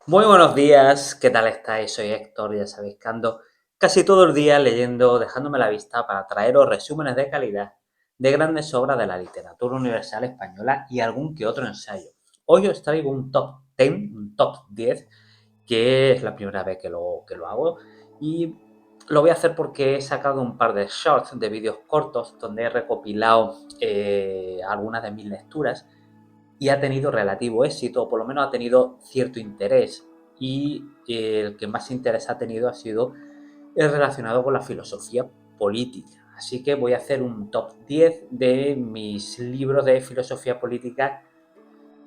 Muy buenos días, ¿qué tal estáis? Soy Héctor, ya sabéis que ando casi todo el día leyendo, dejándome la vista para traeros resúmenes de calidad de grandes obras de la literatura universal española y algún que otro ensayo. Hoy os traigo un top 10, un top 10, que es la primera vez que lo hago y lo voy a hacer porque he sacado un par de shorts, de vídeos cortos, donde he recopilado algunas de mis lecturas y ha tenido relativo éxito, o por lo menos ha tenido cierto interés. Y el que más interés ha tenido ha sido el relacionado con la filosofía política. Así que voy a hacer un top 10 de mis libros de filosofía política,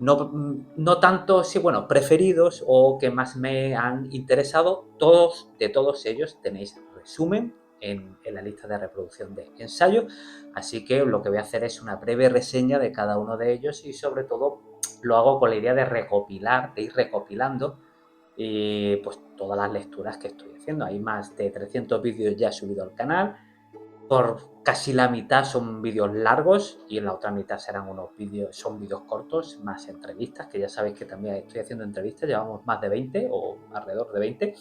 no tanto, sí, bueno, preferidos o que más me han interesado. De todos ellos tenéis resumen en la lista de reproducción de ensayo, así que lo que voy a hacer es una breve reseña de cada uno de ellos y sobre todo lo hago con la idea de recopilar, de ir recopilando pues todas las lecturas que estoy haciendo. Hay más de 300 vídeos ya subidos al canal, por casi la mitad son vídeos largos y en la otra mitad serán son vídeos cortos, más entrevistas, que ya sabéis que también estoy haciendo entrevistas, llevamos más de 20 o alrededor de 20.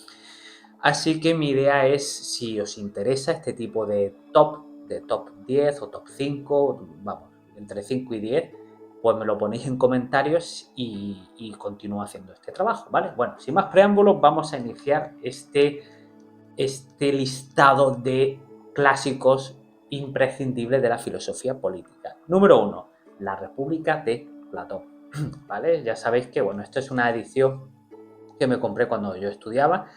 Así que mi idea es, si os interesa este tipo de top 10 o top 5, vamos, entre 5 y 10, pues me lo ponéis en comentarios y continúo haciendo este trabajo, ¿vale? Bueno, sin más preámbulos, vamos a iniciar este listado de clásicos imprescindibles de la filosofía política. Número 1, La República de Platón. ¿Vale? Ya sabéis que, bueno, esto es una edición que me compré cuando yo estudiaba.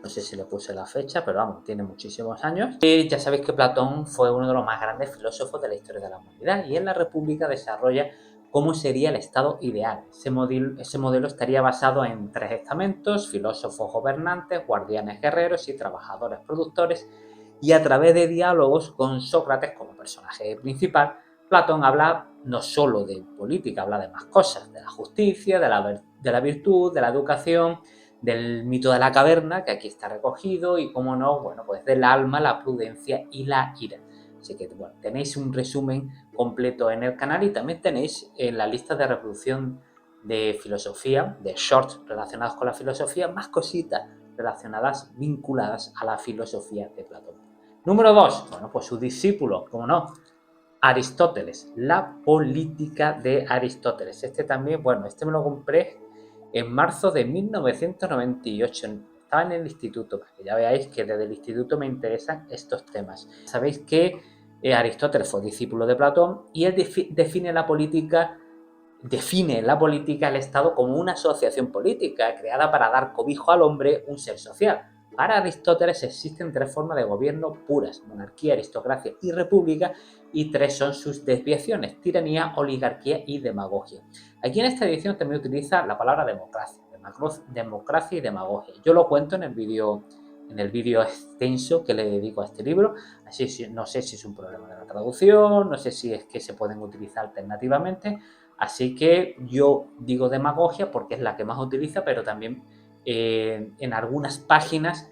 No sé si le puse la fecha, pero vamos, tiene muchísimos años. Y ya sabéis que Platón fue uno de los más grandes filósofos de la historia de la humanidad y en la República desarrolla cómo sería el estado ideal. Ese modelo estaría basado en tres estamentos: filósofos gobernantes, guardianes guerreros y trabajadores productores, y a través de diálogos con Sócrates como personaje principal, Platón habla no solo de política, habla de más cosas, de la justicia, de la virtud, de la educación, del mito de la caverna, que aquí está recogido, y como no, bueno, pues del alma, la prudencia y la ira. Así que, bueno, tenéis un resumen completo en el canal y también tenéis en la lista de reproducción de filosofía, de shorts relacionados con la filosofía, más cositas relacionadas, vinculadas a la filosofía de Platón. Número 2, bueno, pues su discípulo, como no, Aristóteles, la política de Aristóteles. Este también, bueno, este me lo compré en marzo de 1998. Estaba en el instituto, para que ya veáis que desde el instituto me interesan estos temas. Sabéis que Aristóteles fue discípulo de Platón y él define la política, el Estado, como una asociación política creada para dar cobijo al hombre, un ser social. Para Aristóteles existen tres formas de gobierno puras: monarquía, aristocracia y república, y tres son sus desviaciones: tiranía, oligarquía y demagogia. Aquí en esta edición también utiliza la palabra democracia y demagogia. Yo lo cuento en el vídeo extenso que le dedico a este libro, así no sé si es un problema de la traducción, no sé si es que se pueden utilizar alternativamente. Así que yo digo demagogia porque es la que más utiliza, pero también en algunas páginas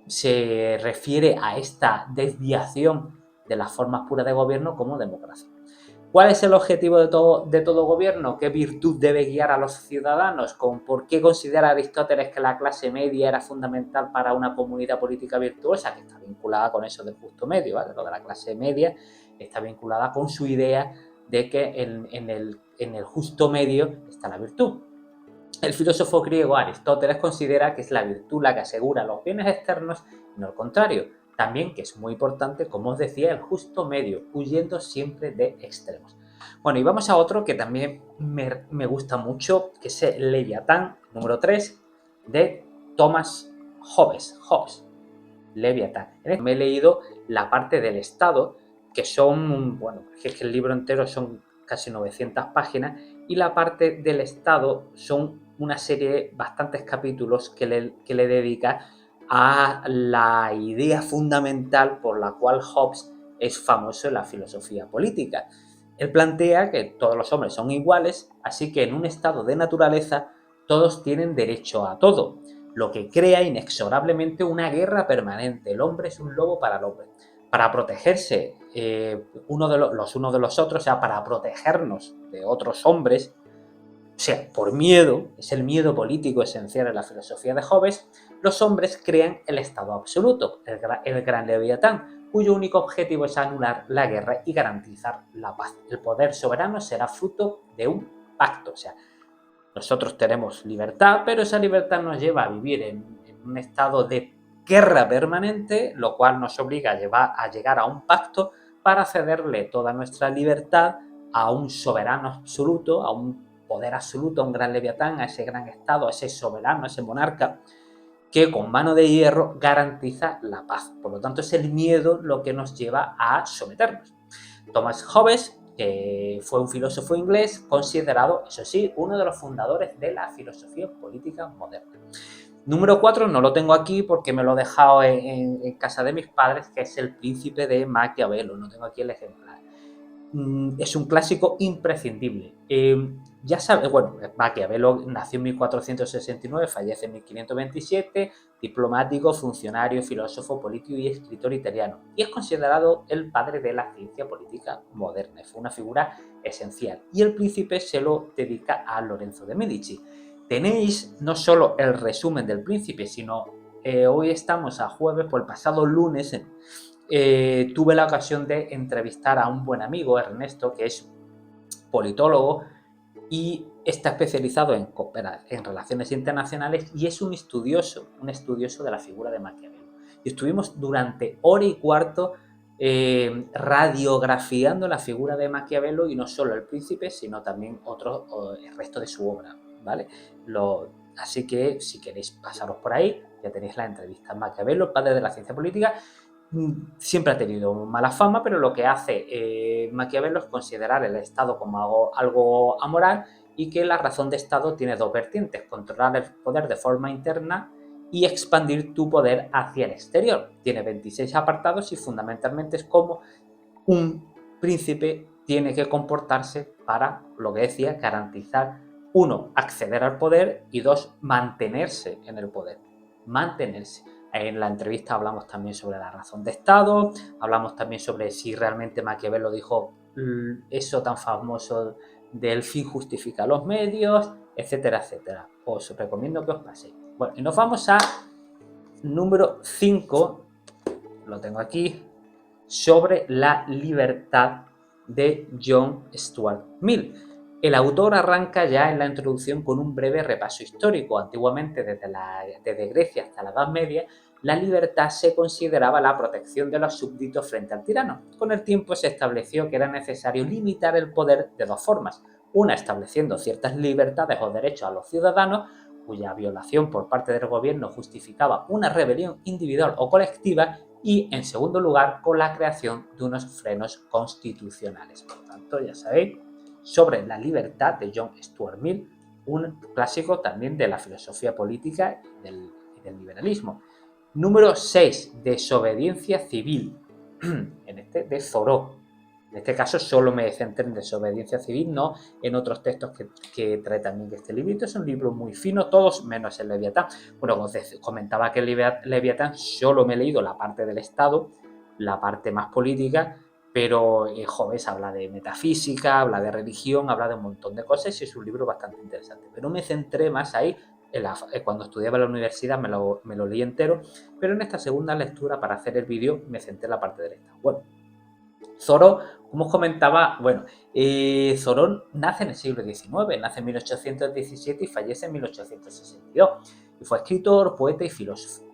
se refiere a esta desviación de las formas puras de gobierno como democracia. ¿Cuál es el objetivo de todo gobierno? ¿Qué virtud debe guiar a los ciudadanos? ¿Por qué considera Aristóteles que la clase media era fundamental para una comunidad política virtuosa? Que está vinculada con eso del justo medio, ¿vale? Lo de la clase media está vinculada con su idea de que en el justo medio está la virtud. El filósofo griego Aristóteles considera que es la virtud la que asegura los bienes externos y no el contrario. También, que es muy importante, como os decía, el justo medio, huyendo siempre de extremos. Bueno, y vamos a otro que también me gusta mucho, que es el Leviatán, número 3, de Thomas Hobbes. Leviatán. Me he leído la parte del Estado, que son, bueno, es que el libro entero son casi 900 páginas, y la parte del Estado son una serie, bastantes capítulos que le dedica a la idea fundamental por la cual Hobbes es famoso en la filosofía política. Él plantea que todos los hombres son iguales, así que en un estado de naturaleza todos tienen derecho a todo, lo que crea inexorablemente una guerra permanente. El hombre es un lobo para el hombre. Para protegerse los unos de los otros, o sea, para protegernos de otros hombres, sea, por miedo, es el miedo político esencial en la filosofía de Hobbes, los hombres crean el Estado absoluto, el gran Leviatán, cuyo único objetivo es anular la guerra y garantizar la paz. El poder soberano será fruto de un pacto. O sea, nosotros tenemos libertad, pero esa libertad nos lleva a vivir en un estado de guerra permanente, lo cual nos obliga a llegar a un pacto para cederle toda nuestra libertad a un soberano absoluto, a un poder absoluto, a un gran Leviatán, a ese gran Estado, a ese soberano, a ese monarca, que con mano de hierro garantiza la paz. Por lo tanto, es el miedo lo que nos lleva a someternos. Thomas Hobbes, que fue un filósofo inglés considerado, eso sí, uno de los fundadores de la filosofía política moderna. Número 4 no lo tengo aquí porque me lo he dejado en casa de mis padres, que es El Príncipe de Maquiavelo. No tengo aquí el ejemplar. Es un clásico imprescindible. Ya sabes, bueno, Maquiavelo nació en 1469, fallece en 1527, diplomático, funcionario, filósofo, político y escritor italiano. Y es considerado el padre de la ciencia política moderna. Fue una figura esencial. Y El Príncipe se lo dedica a Lorenzo de Medici. Tenéis no solo el resumen del Príncipe, sino hoy estamos a jueves, pues el pasado lunes tuve la ocasión de entrevistar a un buen amigo, Ernesto, que es politólogo y está especializado en relaciones internacionales y es un estudioso de la figura de Maquiavelo. Y estuvimos durante hora y cuarto radiografiando la figura de Maquiavelo y no solo El Príncipe, sino también el resto de su obra, ¿vale? Así que si queréis pasaros por ahí, ya tenéis la entrevista. Maquiavelo, el padre de la ciencia política, siempre ha tenido mala fama, pero lo que hace Maquiavelo es considerar el Estado como algo amoral y que la razón de Estado tiene dos vertientes: controlar el poder de forma interna y expandir tu poder hacia el exterior. Tiene 26 apartados y fundamentalmente es como un príncipe tiene que comportarse para, lo que decía, garantizar, uno, acceder al poder y dos, mantenerse en el poder. Mantenerse. En la entrevista hablamos también sobre la razón de Estado, hablamos también sobre si realmente Maquiavelo dijo eso tan famoso del fin justifica los medios, etcétera, etcétera. Os recomiendo que os paséis. Bueno, y nos vamos a número 5, lo tengo aquí, sobre la libertad de John Stuart Mill. El autor arranca ya en la introducción con un breve repaso histórico. Antiguamente, desde Grecia hasta la Edad Media, la libertad se consideraba la protección de los súbditos frente al tirano. Con el tiempo se estableció que era necesario limitar el poder de dos formas: una, estableciendo ciertas libertades o derechos a los ciudadanos, cuya violación por parte del gobierno justificaba una rebelión individual o colectiva, y, en segundo lugar, con la creación de unos frenos constitucionales. Por lo tanto, ya sabéis, sobre la libertad de John Stuart Mill, un clásico también de la filosofía política y del liberalismo. Número 6, desobediencia civil, de Thoreau. En este caso solo me centré en desobediencia civil, no en otros textos que trae también este librito. Es un libro muy fino, todos menos el Leviatán. Bueno, como comentaba que el Leviatán solo me he leído la parte del Estado, la parte más política, pero Hobbes habla de metafísica, habla de religión, habla de un montón de cosas y es un libro bastante interesante. Pero me centré más ahí, cuando estudiaba en la universidad me lo leí entero, pero en esta segunda lectura para hacer el vídeo me centré en la parte del Estado. Bueno, Thoreau, como os comentaba, Thoreau nace en el siglo XIX, nace en 1817 y fallece en 1862. Y fue escritor, poeta y filósofo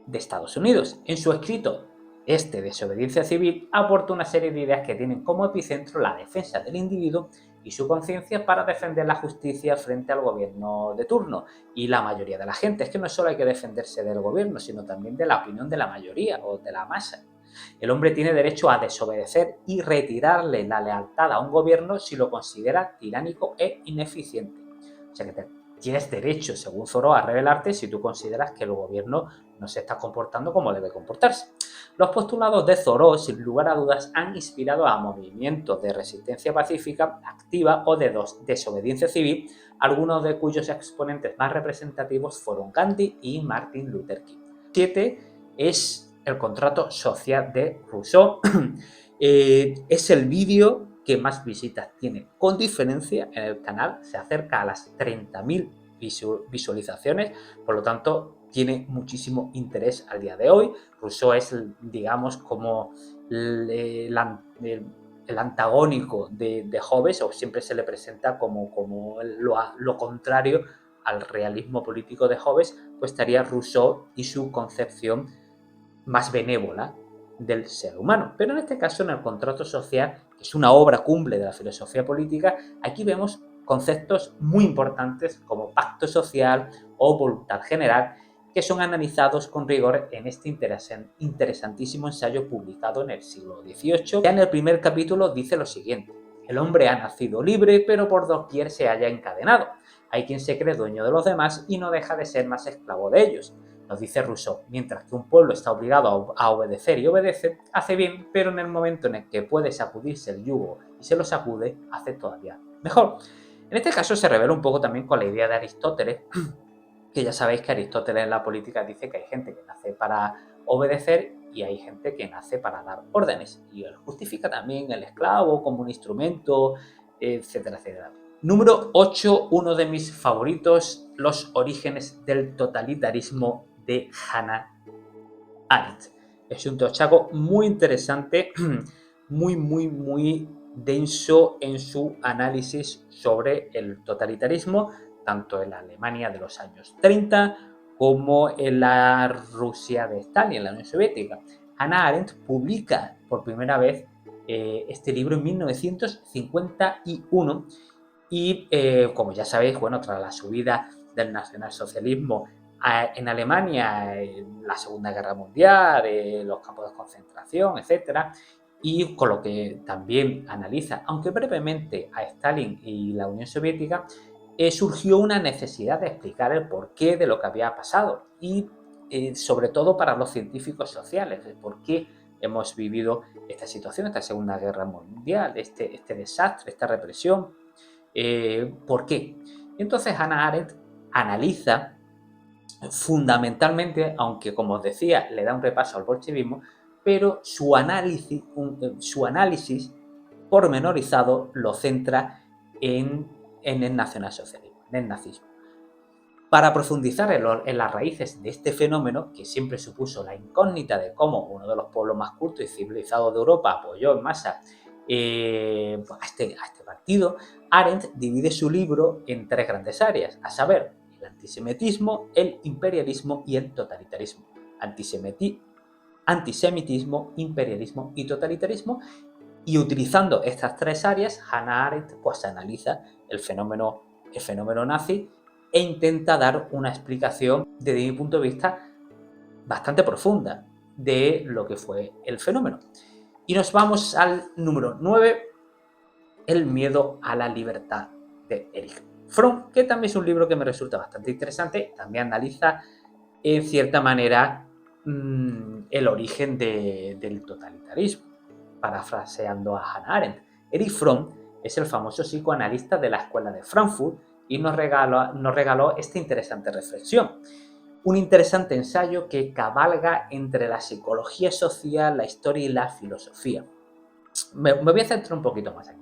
de Estados Unidos. En su escrito, Desobediencia Civil, aporta una serie de ideas que tienen como epicentro la defensa del individuo y su conciencia para defender la justicia frente al gobierno de turno. Y la mayoría de la gente, es que no solo hay que defenderse del gobierno, sino también de la opinión de la mayoría o de la masa. El hombre tiene derecho a desobedecer y retirarle la lealtad a un gobierno si lo considera tiránico e ineficiente. O sea que tienes derecho, según Thoreau, a rebelarte si tú consideras que el gobierno no se está comportando como debe comportarse. Los postulados de Thoreau, sin lugar a dudas, han inspirado a movimientos de resistencia pacífica activa o de desobediencia civil, algunos de cuyos exponentes más representativos fueron Gandhi y Martin Luther King. 7 es el contrato social de Rousseau. Es el vídeo que más visitas tiene con diferencia en el canal, se acerca a las 30.000 visualizaciones, por lo tanto tiene muchísimo interés al día de hoy. Rousseau es, digamos, como el antagónico de Hobbes, o siempre se le presenta como lo contrario al realismo político de Hobbes, pues estaría Rousseau y su concepción más benévola del ser humano. Pero en este caso, en el contrato social, que es una obra cumbre de la filosofía política, aquí vemos conceptos muy importantes como pacto social o voluntad general, que son analizados con rigor en este interesantísimo ensayo publicado en el siglo XVIII. Ya en el primer capítulo dice lo siguiente: el hombre ha nacido libre, pero por doquier se halla encadenado. Hay quien se cree dueño de los demás y no deja de ser más esclavo de ellos. Nos dice Rousseau, mientras que un pueblo está obligado a obedecer y obedece, hace bien, pero en el momento en el que puede sacudirse el yugo y se lo sacude, hace todavía mejor. En este caso se revela un poco también con la idea de Aristóteles, que ya sabéis que Aristóteles en la política dice que hay gente que nace para obedecer y hay gente que nace para dar órdenes. Y él justifica también el esclavo como un instrumento, etcétera, etcétera. Número 8, uno de mis favoritos, los orígenes del totalitarismo de Hannah Arendt. Es un tochaco muy interesante, muy denso en su análisis sobre el totalitarismo, tanto en la Alemania de los años 30 como en la Rusia de Stalin, en la Unión Soviética. Hannah Arendt publica por primera vez este libro en 1951 y, como ya sabéis, bueno, tras la subida del nacionalsocialismo en Alemania, en la Segunda Guerra Mundial, los campos de concentración, etcétera, y con lo que también analiza, aunque brevemente, a Stalin y la Unión Soviética, surgió una necesidad de explicar el porqué de lo que había pasado y, sobre todo, para los científicos sociales, el por qué hemos vivido esta situación, esta Segunda Guerra Mundial, este desastre, esta represión. ¿Por qué? Entonces Hannah Arendt analiza fundamentalmente, aunque como os decía, le da un repaso al bolchevismo, pero su análisis pormenorizado lo centra en el nacionalsocialismo, en el nazismo. Para profundizar en las raíces de este fenómeno, que siempre supuso la incógnita de cómo uno de los pueblos más cultos y civilizados de Europa apoyó en masa a este partido, Arendt divide su libro en tres grandes áreas, a saber, el antisemitismo, el imperialismo y el totalitarismo. Antisemitismo, imperialismo y totalitarismo. Y utilizando estas tres áreas, Hannah Arendt pues analiza el fenómeno nazi e intenta dar una explicación, desde mi punto de vista, bastante profunda de lo que fue el fenómeno. Y nos vamos al número 9, El miedo a la libertad, de Erich Fromm, que también es un libro que me resulta bastante interesante. También analiza, en cierta manera, el origen del totalitarismo, parafraseando a Hannah Arendt. Erich Fromm es el famoso psicoanalista de la Escuela de Frankfurt y nos regaló esta interesante reflexión. Un interesante ensayo que cabalga entre la psicología social, la historia y la filosofía. Me voy a centrar un poquito más aquí.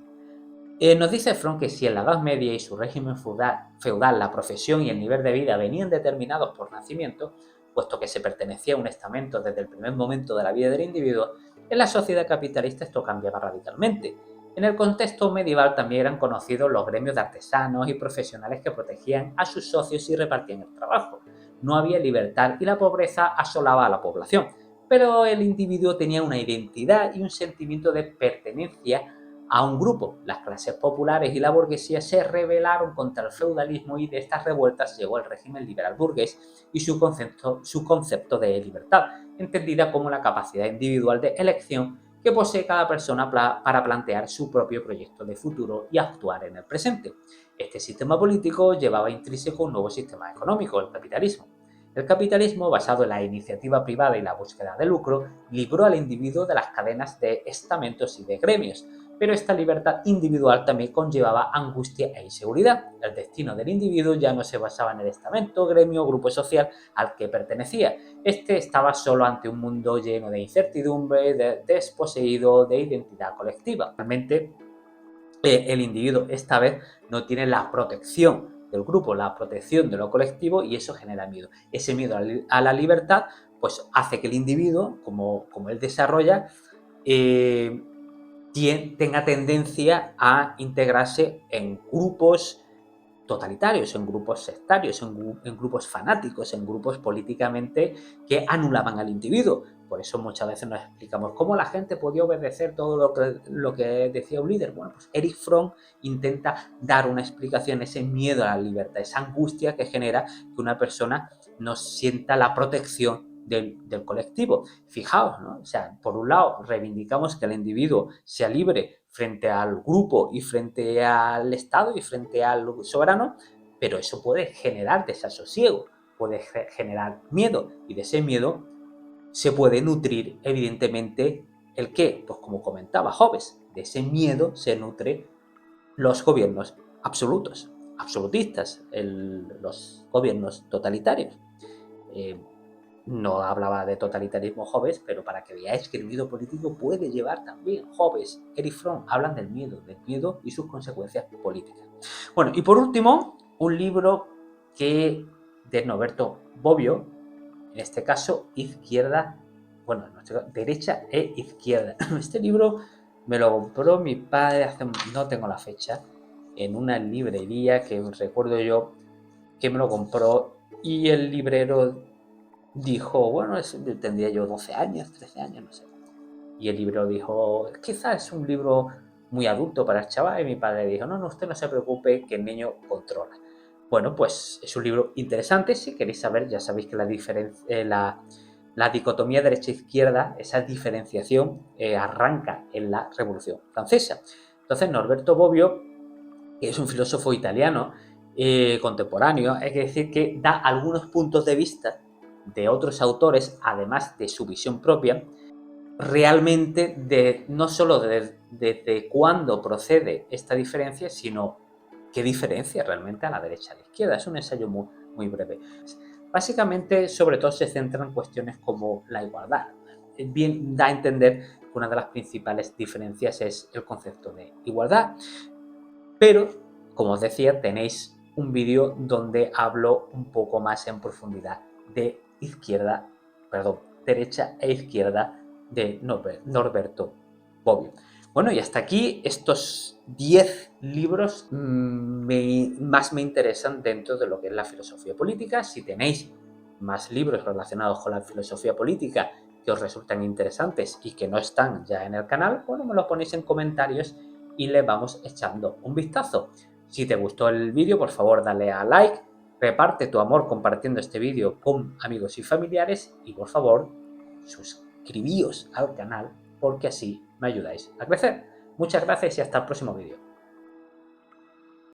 Nos dice Fromm que si en la Edad Media y su régimen feudal la profesión y el nivel de vida venían determinados por nacimiento, puesto que se pertenecía a un estamento desde el primer momento de la vida del individuo, en la sociedad capitalista esto cambiaba radicalmente. En el contexto medieval también eran conocidos los gremios de artesanos y profesionales que protegían a sus socios y repartían el trabajo. No había libertad y la pobreza asolaba a la población, pero el individuo tenía una identidad y un sentimiento de pertenencia a un grupo. Las clases populares y la burguesía se rebelaron contra el feudalismo y de estas revueltas llegó el régimen liberal burgués y su concepto de libertad, entendida como la capacidad individual de elección que posee cada persona para plantear su propio proyecto de futuro y actuar en el presente. Este sistema político llevaba intrínseco un nuevo sistema económico, el capitalismo. El capitalismo, basado en la iniciativa privada y la búsqueda de lucro, libró al individuo de las cadenas de estamentos y de gremios, pero esta libertad individual también conllevaba angustia e inseguridad. El destino del individuo ya no se basaba en el estamento, gremio o grupo social al que pertenecía. Este estaba solo ante un mundo lleno de incertidumbre, desposeído de identidad colectiva. Realmente, el individuo esta vez no tiene la protección del grupo, la protección de lo colectivo, y eso genera miedo. Ese miedo a la libertad pues hace que el individuo, como él desarrolla, eh, tenga tendencia a integrarse en grupos totalitarios, en grupos sectarios, en grupos fanáticos, en grupos políticamente que anulaban al individuo. Por eso muchas veces nos explicamos cómo la gente podía obedecer todo lo que decía un líder. Bueno, pues Erich Fromm intenta dar una explicación, ese miedo a la libertad, esa angustia que genera que una persona no sienta la protección del colectivo. Fijaos, ¿no? O sea, por un lado reivindicamos que el individuo sea libre frente al grupo y frente al Estado y frente al soberano, pero eso puede generar desasosiego, puede generar miedo, y de ese miedo se puede nutrir evidentemente el qué, pues como comentaba Hobbes, de ese miedo se nutre los gobiernos absolutos, absolutistas, los gobiernos totalitarios. Eh, no hablaba de totalitarismo Hobbes, pero para que veáis que el miedo político puede llevar también. Hobbes, Erich Fromm hablan del miedo y sus consecuencias políticas. Bueno, y por último, un libro que de Norberto Bobbio, en este caso, izquierda, bueno, derecha e izquierda. Este libro me lo compró mi padre no tengo la fecha, en una librería que recuerdo yo que me lo compró, y el librero dijo, bueno, tendría yo 12 años, 13 años, no sé. Y el libro dijo, quizás es un libro muy adulto para el chaval. Y mi padre dijo, no, no, usted no se preocupe, que el niño controla. Bueno, pues es un libro interesante. Si queréis saber, ya sabéis que la dicotomía derecha-izquierda, esa diferenciación, arranca en la Revolución Francesa. Entonces, Norberto Bobbio, que es un filósofo italiano contemporáneo, hay que decir que da algunos puntos de vista de otros autores, además de su visión propia, realmente no solo desde cuándo procede esta diferencia, sino qué diferencia realmente a la derecha y a la izquierda. Es un ensayo muy, muy breve. Básicamente, sobre todo, se centra en cuestiones como la igualdad. Bien, da a entender que una de las principales diferencias es el concepto de igualdad, pero, como os decía, tenéis un vídeo donde hablo un poco más en profundidad de derecha e izquierda de Norberto Bobbio. Bueno, y hasta aquí estos 10 libros más me interesan dentro de lo que es la filosofía política. Si tenéis más libros relacionados con la filosofía política que os resultan interesantes y que no están ya en el canal, bueno, me lo ponéis en comentarios y le vamos echando un vistazo. Si te gustó el vídeo, por favor dale a like, reparte tu amor compartiendo este vídeo con amigos y familiares, y por favor suscribíos al canal porque así me ayudáis a crecer. Muchas gracias y hasta el próximo vídeo.